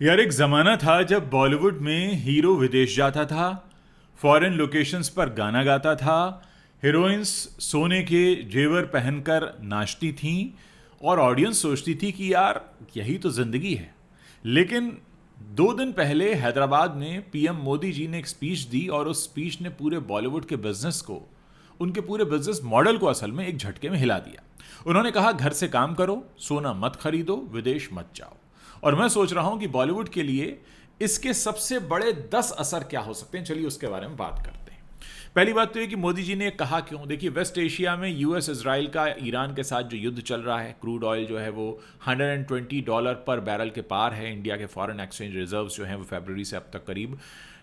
यार एक ज़माना था जब बॉलीवुड में हीरो विदेश जाता था, फॉरेन लोकेशंस पर गाना गाता था, हीरोइंस सोने के जेवर पहनकर नाचती थीं और ऑडियंस सोचती थी कि यार यही तो ज़िंदगी है। लेकिन 2 दिन पहले हैदराबाद में पीएम मोदी जी ने एक स्पीच दी और उस स्पीच ने पूरे बॉलीवुड के बिजनेस को, उनके पूरे बिजनेस मॉडल को असल में एक झटके में हिला दिया। उन्होंने कहा घर से काम करो, सोना मत खरीदो, विदेश मत जाओ। और मैं सोच रहा हूं कि बॉलीवुड के लिए इसके सबसे बड़े 10 असर क्या हो सकते हैं। चलिए उसके बारे में बात करते हैं। पहली बात तो ये कि मोदी जी ने कहा क्यों। देखिए, वेस्ट एशिया में यूएस इजराइल का ईरान के साथ जो युद्ध चल रहा है, क्रूड ऑयल जो है वो $120 पर बैरल के पार है। इंडिया के फॉरेन एक्सचेंज रिजर्व्स जो हैं वो फरवरी से अब तक करीब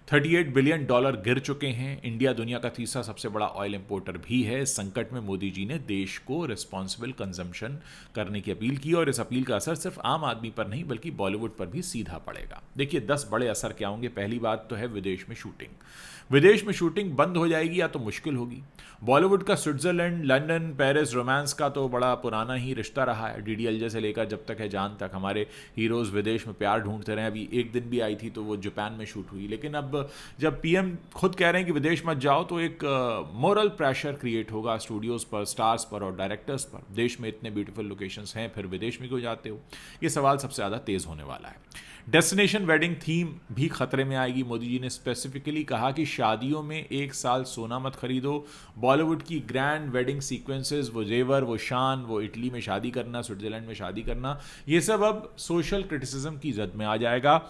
$38 बिलियन गिर चुके हैं। इंडिया दुनिया का तीसरा सबसे बड़ा ऑयल इंपोर्टर भी है। इस संकट में मोदी जी ने देश को रिस्पॉन्सिबल कंजम्पशन करने की अपील की और इस अपील का असर सिर्फ आम आदमी पर नहीं बल्कि बॉलीवुड पर भी सीधा पड़ेगा। देखिए 10 बड़े असर क्या होंगे। पहली बात तो है विदेश में शूटिंग। विदेश में शूटिंग बंद हो जाएगी या तो मुश्किल होगी। बॉलीवुड का स्विट्जरलैंड, लंदन, पेरिस रोमांस का तो बड़ा पुराना ही रिश्ता रहा है। डीडीएलजे से लेकर जब तक है जान तक हमारे हीरोज विदेश में प्यार ढूंढते रहे। अभी एक दिन भी आई थी तो वो जापान में शूट हुई। लेकिन अब जब पीएम खुद कह रहे हैं कि विदेश मत जाओ तो एक मोरल प्रेशर क्रिएट होगा स्टूडियोज पर, स्टार्स पर और डायरेक्टर्स पर। देश में इतने ब्यूटीफुल लोकेशंस हैं, फिर विदेश में क्यों जाते हो। ये सवाल सबसे ज़्यादा तेज़ होने वाला है। डेस्टिनेशन वेडिंग थीम भी खतरे में आएगी। मोदी जी ने स्पेसिफिकली कहा कि शादियों में एक साल सोना मत खरीदो। बॉलीवुड की ग्रैंड वेडिंग सीक्वेंसेस, वो जेवर, वो शान, वो इटली में शादी करना, स्विट्जरलैंड में शादी करना, ये सब अब सोशल क्रिटिसिज्म की जद में आ जाएगा।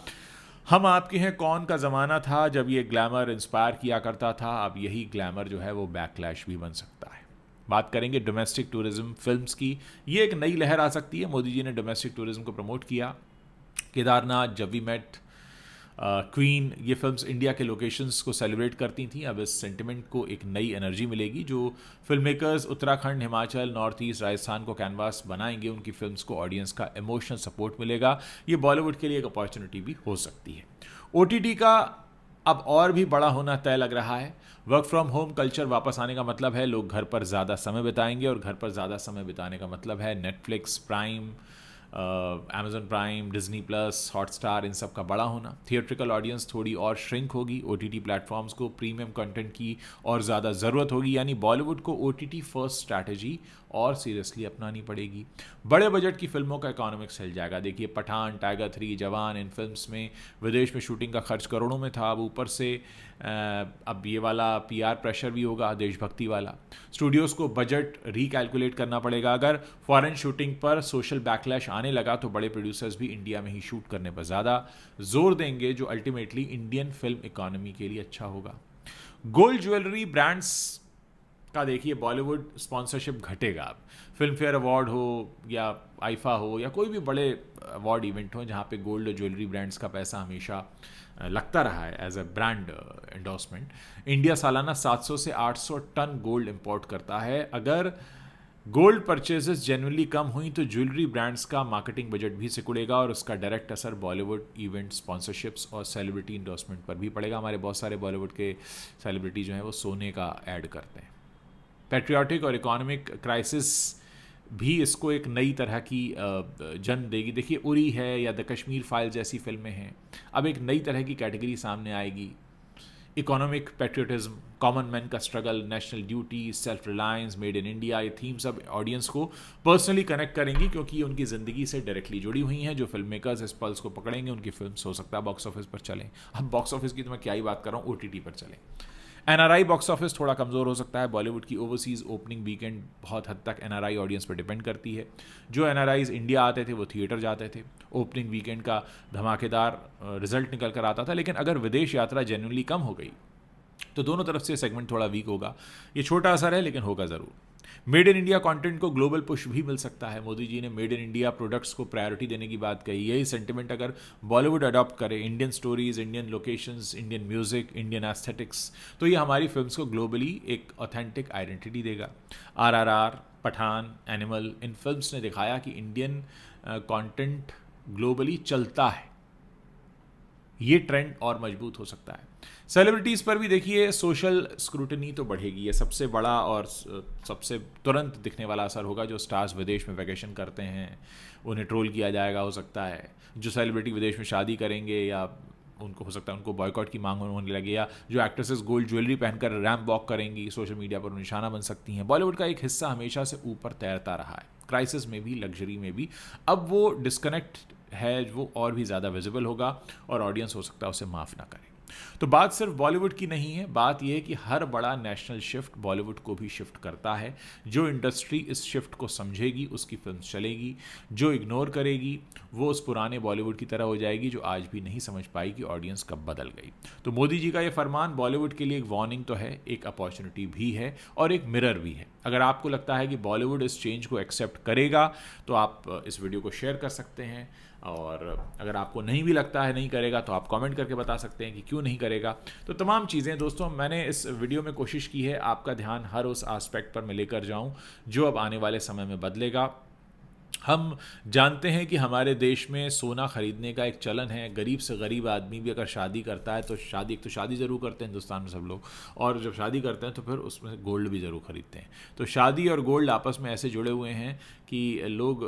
हम आपके हैं कौन का ज़माना था जब ये ग्लैमर इंस्पायर किया करता था, अब यही ग्लैमर जो है वो बैकलैश भी बन सकता है। बात करेंगे डोमेस्टिक टूरिज्म फिल्म्स की। ये एक नई लहर आ सकती है। मोदी जी ने डोमेस्टिक टूरिज्म को प्रमोट किया। केदारनाथ, जब वी मेट, क्वीन, ये फिल्म्स इंडिया के लोकेशंस को सेलिब्रेट करती थी। अब इस सेंटिमेंट को एक नई एनर्जी मिलेगी। जो film makers Uttarakhand, Himachal, north east, Rajasthan को कैनवास बनाएंगे, उनकी फिल्म्स को ऑडियंस का इमोशनल सपोर्ट मिलेगा। ये बॉलीवुड के लिए एक अपॉर्चुनिटी भी हो सकती है। ओटीटी का अब और भी बड़ा होना तय लग रहा है। वर्क फ्रॉम होम कल्चर वापस आने का मतलब है लोग घर पर ज़्यादा समय बिताएंगे और घर पर ज़्यादा समय बिताने का मतलब है Netflix, Prime, Amazon Prime, Disney plus, Hotstar, इन सब का बड़ा होना। थिएट्रिकल ऑडियंस थोड़ी और श्रिंक होगी। ओटीटी प्लेटफॉर्म्स को प्रीमियम कंटेंट की और ज़्यादा ज़रूरत होगी। यानी बॉलीवुड को ओटीटी फर्स्ट स्ट्रैटेजी और सीरियसली अपनानी पड़ेगी। बड़े बजट की फिल्मों का इकोनॉमिक्स हिल जाएगा। देखिए पठान, टाइगर 3, जवान, इन फिल्म्स में विदेश में शूटिंग का खर्च करोड़ों में था। अब ऊपर से अब ये वाला पीआर प्रेशर भी होगा, देशभक्ति वाला। स्टूडियोज़ को बजट रिकैलकुलेट करना पड़ेगा। अगर फॉरेन शूटिंग पर सोशल बैकलैश आने लगा तो बड़े प्रोड्यूसर्स भी इंडिया में ही शूट करने पर ज़्यादा जोर देंगे, जो अल्टीमेटली इंडियन फिल्म इकोनॉमी के लिए अच्छा होगा। गोल्ड ज्वेलरी ब्रांड्स का देखिए बॉलीवुड स्पॉन्सरशिप घटेगा। अब फिल्म फेयर अवार्ड हो या आईफा हो या कोई भी बड़े अवार्ड इवेंट हो जहाँ पे गोल्ड और ज्वेलरी ब्रांड्स का पैसा हमेशा लगता रहा है as a brand endorsement. India सालाना 700 से 800 टन गोल्ड इंपोर्ट करता है। अगर गोल्ड परचेजेस जेन्युइनली कम हुई तो ज्वेलरी ब्रांड्स का मार्केटिंग बजट भी सिकुड़ेगा और उसका डायरेक्ट असर बॉलीवुड इवेंट स्पॉन्सरशिप्स और सेलिब्रिटी इंडोर्समेंट पर भी पड़ेगा। हमारे बहुत सारे बॉलीवुड के सेलिब्रिटी जो हैं वो सोने का ऐड करते हैं। पैट्रियाटिक और इकोनॉमिक क्राइसिस भी इसको एक नई तरह की जन्म देगी। देखिए उरी है या द कश्मीर फाइल जैसी फिल्में हैं, अब एक नई तरह की कैटेगरी सामने आएगी। इकोनॉमिक पैट्रियटिज्म, कॉमन मैन का struggle, national duty, self reliance, made in India, ये थीम्स अब ऑडियंस को पर्सनली कनेक्ट करेंगी क्योंकि ये उनकी ज़िंदगी से डायरेक्टली जुड़ी हुई हैं। जो फिल्म मेकर्स इस पल्स को पकड़ेंगे उनकी फिल्म्स हो सकता है बॉक्स ऑफिस पर चलें। अब बॉक्स ऑफिस की तो मैं क्या ही बात कर रहा हूँ, ओटीटी पर चलें। एनआरआई बॉक्स ऑफिस थोड़ा कमज़ोर हो सकता है। बॉलीवुड की ओवरसीज़ ओपनिंग वीकेंड बहुत हद तक एनआरआई ऑडियंस पर डिपेंड करती है। जो एनआरआईज इंडिया आते थे वो थिएटर जाते थे। ओपनिंग वीकेंड का धमाकेदार रिजल्ट निकल कर आता था। लेकिन अगर विदेश यात्रा जेन्युइनली कम हो गई तो दोनों तरफ से सेगमेंट थोड़ा वीक होगा। ये छोटा असर है लेकिन होगा ज़रूर। मेड इन इंडिया कंटेंट को ग्लोबल पुश भी मिल सकता है। मोदी जी ने मेड इन इंडिया प्रोडक्ट्स को प्रायोरिटी देने की बात कही। यही सेंटिमेंट अगर बॉलीवुड अडॉप्ट करे, Indian stories, Indian locations, Indian music, Indian aesthetics, तो ये हमारी फिल्म्स को ग्लोबली एक ऑथेंटिक आइडेंटिटी देगा। RRR, Pathan, animal, in films ने दिखाया कि इंडियन कंटेंट ग्लोबली चलता है। ये ट्रेंड और मजबूत हो सकता है। सेलिब्रिटीज़ पर भी देखिए सोशल स्क्रूटनी तो बढ़ेगी। ये सबसे बड़ा और सबसे तुरंत दिखने वाला असर होगा। जो स्टार्स विदेश में वैकेशन करते हैं उन्हें ट्रोल किया जाएगा, हो सकता है। जो सेलिब्रिटी विदेश में शादी करेंगे या उनको हो सकता है उनको बॉयकॉट की मांग होने लगे, या जो एक्ट्रेसेस गोल्ड ज्वेलरी पहनकर रैम्प वॉक करेंगी सोशल मीडिया पर निशाना बन सकती हैं। बॉलीवुड का एक हिस्सा हमेशा से ऊपर तैरता रहा है, क्राइसिस में भी, लग्जरी में भी। अब वो डिस्कनेक्ट है वो और भी ज़्यादा विजिबल होगा और ऑडियंस हो सकता है उसे माफ़ ना करे। तो बात सिर्फ बॉलीवुड की नहीं है, बात यह है कि हर बड़ा नेशनल शिफ्ट बॉलीवुड को भी शिफ्ट करता है। जो इंडस्ट्री इस शिफ्ट को समझेगी उसकी फिल्म चलेगी, जो इग्नोर करेगी वो उस पुराने बॉलीवुड की तरह हो जाएगी जो आज भी नहीं समझ पाई कि ऑडियंस कब बदल गई। तो मोदी जी का ये फरमान बॉलीवुड के लिए एक वार्निंग तो है, एक अपॉर्चुनिटी भी है और एक मिरर भी है। अगर आपको लगता है कि बॉलीवुड इस चेंज को एक्सेप्ट करेगा तो आप इस वीडियो को शेयर कर सकते हैं, और अगर आपको नहीं भी लगता है नहीं करेगा तो आप कमेंट करके बता सकते हैं कि क्यों नहीं करेगा। तो तमाम चीज़ें दोस्तों मैंने इस वीडियो में कोशिश की है आपका ध्यान हर उस एस्पेक्ट पर मैं लेकर जाऊं जो अब आने वाले समय में बदलेगा। हम जानते हैं कि हमारे देश में सोना ख़रीदने का एक चलन है। गरीब से गरीब आदमी भी अगर शादी करता है तो शादी ज़रूर करते हैं हिंदुस्तान में सब लोग, और जब शादी करते हैं तो फिर उसमें गोल्ड भी ज़रूर ख़रीदते हैं। तो शादी और गोल्ड आपस में ऐसे जुड़े हुए हैं कि लोग,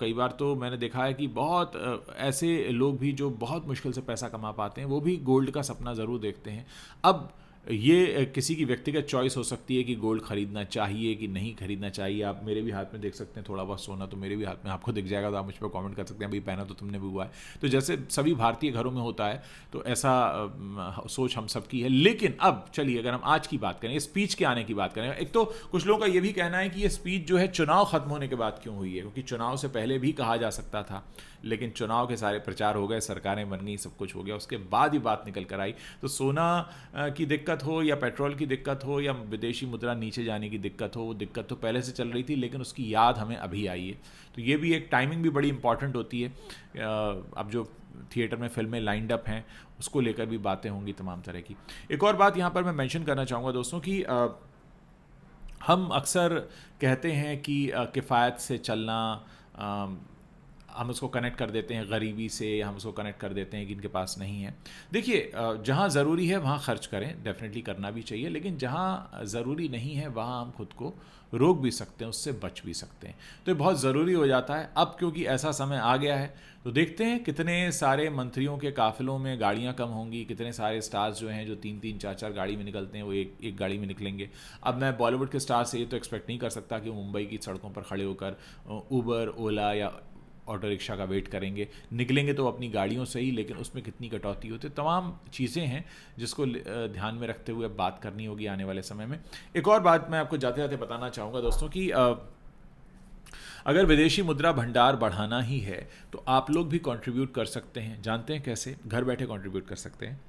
कई बार तो मैंने देखा है कि बहुत ऐसे लोग भी जो बहुत मुश्किल से पैसा कमा पाते हैं वो भी गोल्ड का सपना ज़रूर देखते हैं। अब ये किसी की व्यक्तिगत चॉइस हो सकती है कि गोल्ड खरीदना चाहिए कि नहीं खरीदना चाहिए। आप मेरे भी हाथ में देख सकते हैं थोड़ा बहुत सोना, तो मेरे भी हाथ में आपको दिख जाएगा, तो आप मुझ पर कमेंट कर सकते हैं भाई पहना तो तुमने भी हुआ है। तो जैसे सभी भारतीय घरों में होता है तो ऐसा सोच हम सब की है। लेकिन अब चलिए अगर हम आज की बात करें, स्पीच के आने की बात करें, एक तो कुछ लोगों का ये भी कहना है कि ये स्पीच जो है चुनाव खत्म होने के बाद क्यों हुई है, क्योंकि चुनाव से पहले भी कहा जा सकता था, लेकिन चुनाव के सारे प्रचार हो गए, सरकारें बन गई, सब कुछ हो गया, उसके बाद ही बात निकल कर आई। तो सोना की दिक्कत हो या पेट्रोल की दिक्कत हो या विदेशी मुद्रा नीचे जाने की दिक्कत हो, वो दिक्कत तो पहले से चल रही थी लेकिन उसकी याद हमें अभी आई है। तो ये भी एक टाइमिंग भी बड़ी इंपॉर्टेंट होती है। अब जो थिएटर में फिल्में लाइंड अप हैं उसको लेकर भी बातें होंगी तमाम तरह की। एक और बात यहाँ पर मैं मेंशन करना चाहूँगा दोस्तों कि हम अक्सर कहते हैं कि किफ़ायत से चलना, हम उसको कनेक्ट कर देते हैं गरीबी से, हम उसको कनेक्ट कर देते हैं कि इनके पास नहीं है। देखिए जहाँ ज़रूरी है वहाँ खर्च करें, डेफिनेटली करना भी चाहिए, लेकिन जहाँ ज़रूरी नहीं है वहाँ हम खुद को रोक भी सकते हैं, उससे बच भी सकते हैं। तो ये बहुत ज़रूरी हो जाता है अब, क्योंकि ऐसा समय आ गया है। तो देखते हैं कितने सारे मंत्रियों के काफ़िलों में गाड़ियाँ कम होंगी, कितने सारे स्टार्स जो हैं जो 3-3 4-4 गाड़ी में निकलते हैं वो एक गाड़ी में निकलेंगे। अब मैं बॉलीवुड के स्टार से ये तो एक्सपेक्ट नहीं कर सकता कि मुंबई की सड़कों पर खड़े होकर उबर, ओला या ऑटो रिक्शा का वेट करेंगे। निकलेंगे तो अपनी गाड़ियों से ही, लेकिन उसमें कितनी कटौती होती है, तमाम चीज़ें हैं जिसको ध्यान में रखते हुए बात करनी होगी आने वाले समय में। एक और बात मैं आपको जाते जाते बताना चाहूँगा दोस्तों कि अगर विदेशी मुद्रा भंडार बढ़ाना ही है तो आप लोग भी कंट्रीब्यूट कर सकते हैं। जानते हैं कैसे? घर बैठे कंट्रीब्यूट कर सकते हैं।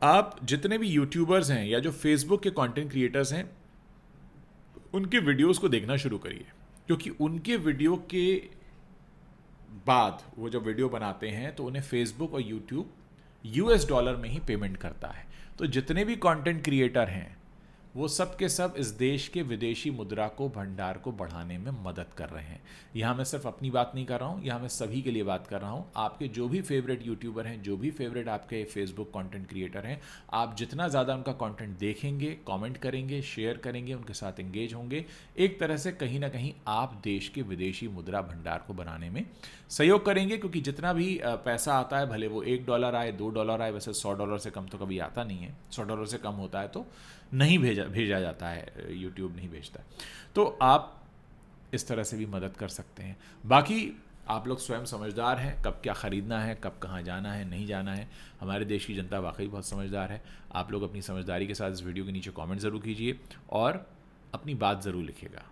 आप जितने भी यूट्यूबर्स हैं या जो फेसबुक के कंटेंट क्रिएटर्स हैं उनके वीडियोस को देखना शुरू करिए, क्योंकि उनके वीडियो के बाद वो जब वीडियो बनाते हैं तो उन्हें फेसबुक और यूट्यूब US डॉलर में ही पेमेंट करता है। तो जितने भी कंटेंट क्रिएटर हैं वो सब के सब इस देश के विदेशी मुद्रा को, भंडार को बढ़ाने में मदद कर रहे हैं। यहाँ मैं सिर्फ अपनी बात नहीं कर रहा हूँ, यहाँ मैं सभी के लिए बात कर रहा हूँ। आपके जो भी फेवरेट यूट्यूबर हैं, जो भी फेवरेट आपके फेसबुक कंटेंट क्रिएटर हैं, आप जितना ज़्यादा उनका कंटेंट देखेंगे, कमेंट करेंगे, शेयर करेंगे, उनके साथ एंगेज होंगे, एक तरह से कहीं ना कहीं आप देश के विदेशी मुद्रा भंडार को बनाने में सहयोग करेंगे। क्योंकि जितना भी पैसा आता है, भले वो $1 आए, $2 आए, वैसे $100 से कम तो कभी आता नहीं है। $100 से कम होता है तो नहीं भेजा जाता है, यूट्यूब नहीं भेजता। तो आप इस तरह से भी मदद कर सकते हैं। बाकी आप लोग स्वयं समझदार हैं, कब क्या ख़रीदना है, कब कहाँ जाना है, नहीं जाना है। हमारे देश की जनता वाकई बहुत समझदार है। आप लोग अपनी समझदारी के साथ इस वीडियो के नीचे कमेंट ज़रूर कीजिए और अपनी बात ज़रूर लिखिएगा।